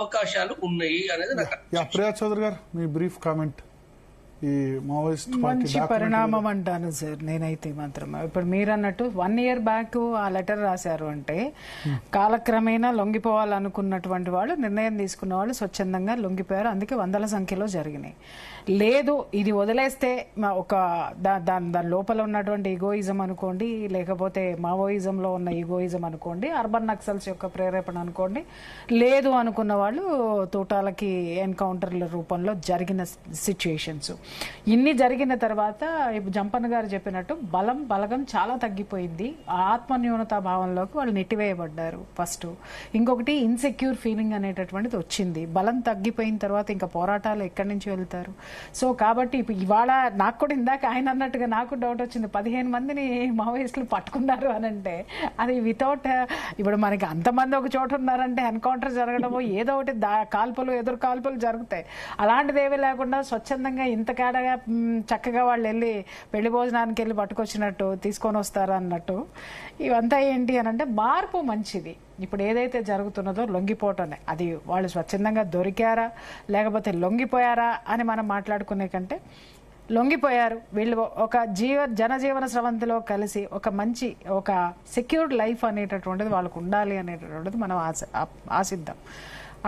అవకాశాలు ఉన్నాయి అనేది నాకు. ప్రియా చౌదరి గారు, మీ బ్రీఫ్ కామెంట్. ఈ మావోయిస్ట్ మంచి పరిణామం అంటాను సార్ నేనైతే మాత్రం. ఇప్పుడు మీరు అన్నట్టు 1 year బ్యాక్ ఆ లెటర్ రాశారు అంటే కాలక్రమేణా లొంగిపోవాలనుకున్నటువంటి వాళ్ళు, నిర్ణయం తీసుకున్న వాళ్ళు స్వచ్ఛందంగా లొంగిపోయారు. అందుకే 100ల సంఖ్యలో జరిగినాయి. లేదు ఇది వదిలేస్తే ఒక దాని లోపల ఉన్నటువంటి ఈగోయిజం అనుకోండి, లేకపోతే మావోయిజంలో ఉన్న ఈగోయిజం అనుకోండి, అర్బన్ నక్సల్స్ యొక్క ప్రేరేపణ అనుకోండి, లేదు అనుకున్న వాళ్ళు తోటాలకి ఎన్కౌంటర్ల రూపంలో జరిగిన సిచ్యుయేషన్స్. ఇన్ని జరిగిన తర్వాత ఇప్పుడు జంపన్న గారు చెప్పినట్టు బలగం చాలా తగ్గిపోయింది. ఆత్మన్యూనతా భావంలోకి వాళ్ళు నెట్టివేయబడ్డారు ఫస్ట్. ఇంకొకటి ఇన్సెక్యూర్ ఫీలింగ్ అనేటటువంటిది వచ్చింది. బలం తగ్గిపోయిన తర్వాత ఇంకా పోరాటాలు ఎక్కడి నుంచి వెళ్తారు? సో కాబట్టి ఇవాళ నాకు కూడా ఇందాక ఆయన అన్నట్టుగా నాకు డౌట్ వచ్చింది. 15 మందిని మావోయిస్టులు పట్టుకున్నారు అని అంటే అది వితౌట్, ఇప్పుడు మనకి అంతమంది ఒక చోట ఉన్నారంటే ఎన్కౌంటర్ జరగడమో ఏదో ఒకటి ఎదురు కాల్పులు జరుగుతాయి. అలాంటిది ఏమీ లేకుండా స్వచ్ఛందంగా ఇంత కేడగా చక్కగా వాళ్ళు వెళ్ళి పెళ్లి భోజనానికి వెళ్ళి పట్టుకొచ్చినట్టు తీసుకొని వస్తారు అన్నట్టు. ఇవంతా ఏంటి అని అంటే మార్పు మంచిది. ఇప్పుడు ఏదైతే జరుగుతున్నదో లొంగిపోవటమే, అది వాళ్ళు స్వచ్ఛందంగా దొరికారా లేకపోతే లొంగిపోయారా అని మనం మాట్లాడుకునే కంటే లొంగిపోయారు. వీళ్ళు ఒక జనజీవన స్రవంతిలో కలిసి ఒక మంచి ఒక సెక్యూర్డ్ లైఫ్ అనేటటువంటిది వాళ్ళకు ఉండాలి అనేటటువంటిది మనం ఆశిద్దాం.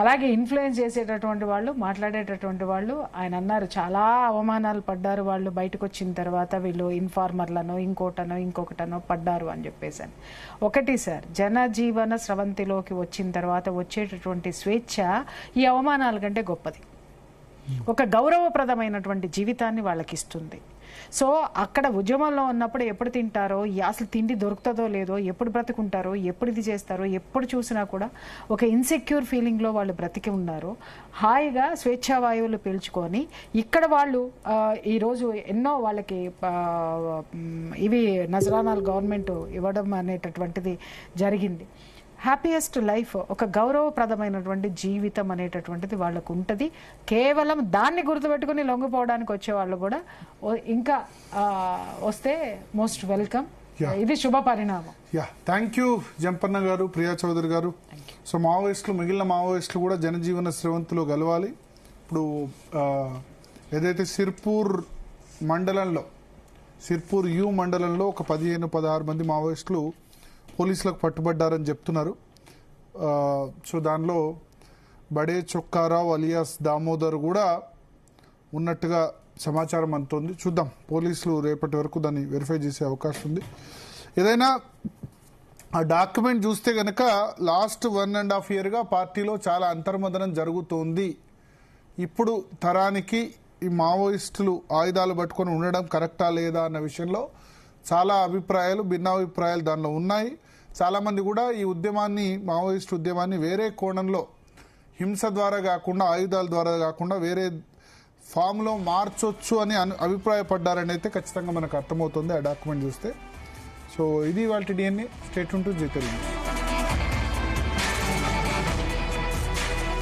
అలాగే ఇన్ఫ్లుయెన్స్ చేసేటటువంటి వాళ్ళు, మాట్లాడేటటువంటి వాళ్ళు, ఆయన అన్నారు చాలా అవమానాలు పడ్డారు వాళ్ళు బయటకు వచ్చిన తర్వాత, వీళ్ళు ఇన్ఫార్మర్లను ఇంకొకటనో పడ్డారు అని చెప్పేసి. ఒకటి సార్, జనజీవన స్రవంతిలోకి వచ్చిన తర్వాత వచ్చేటటువంటి స్వేచ్ఛ ఈ అవమానాల కంటే గొప్పది. ఒక గౌరవప్రదమైనటువంటి జీవితాన్ని వాళ్ళకి ఇస్తుంది. సో అక్కడ ఉద్యమంలో ఉన్నప్పుడు ఎప్పుడు తింటారో, అసలు తిండి దొరుకుతుందో లేదో, ఎప్పుడు బ్రతుకుంటారో, ఎప్పుడు ఇది చేస్తారో, ఎప్పుడు చూసినా కూడా ఒక ఇన్సెక్యూర్ ఫీలింగ్లో వాళ్ళు బ్రతికి ఉన్నారు. హాయిగా స్వేచ్ఛావాయువులు పీల్చుకొని ఇక్కడ వాళ్ళు ఈరోజు ఎన్నో వాళ్ళకి ఇవి నజరానాలు గవర్నమెంట్ ఇవ్వడం అనేటటువంటిది జరిగింది. హ్యాపీయెస్ట్ లైఫ్, ఒక గౌరవప్రదమైనటువంటి జీవితం అనేటటువంటిది వాళ్ళకు ఉంటుంది. కేవలం దాన్ని గుర్తుపెట్టుకుని లొంగిపోవడానికి వచ్చే వాళ్ళు కూడా ఇంకా వస్తే మోస్ట్ వెల్కమ్. ఇది శుభ పరిణామం. థ్యాంక్ యూ జంపన్న గారు, ప్రియా చౌదరి గారు. సో మావోయిస్టులు, మిగిలిన మావోయిస్టులు కూడా జనజీవన స్రవంతిలో కలవాలి. ఇప్పుడు ఏదైతే సిర్పూర్ యు మండలంలో ఒక 15-16 మంది మావోయిస్టులు పోలీసులకు పట్టుబడ్డారని చెప్తున్నారు. సో దానిలో బడే చొక్కారావు అలియాస్ దామోదర్ కూడా ఉన్నట్టుగా సమాచారం అందుతోంది. చూద్దాం, పోలీసులు రేపటి వరకు దాన్ని వెరిఫై చేసే అవకాశం ఉంది. ఏదైనా ఆ డాక్యుమెంట్ చూస్తే కనుక లాస్ట్ 1.5 yearగా పార్టీలో చాలా అంతర్మదనం జరుగుతోంది. ఇప్పుడు తరానికి ఈ మావోయిస్టులు ఆయుధాలు పట్టుకొని ఉండడం కరెక్టా లేదా అన్న విషయంలో చాలా భిన్నాభిప్రాయాలు దానిలో ఉన్నాయి. చాలామంది కూడా ఈ మావోయిస్టు ఉద్యమాన్ని వేరే కోణంలో, హింస ద్వారా కాకుండా, ఆయుధాల ద్వారా కాకుండా వేరే ఫామ్లో మార్చొచ్చు అని అభిప్రాయపడ్డారని అయితే ఖచ్చితంగా మనకు అర్థమవుతుంది ఆ డాక్యుమెంట్ చూస్తే. సో ఇది వాళ్ళ DNA. స్టేట్ ఉంటూ జీతరింది.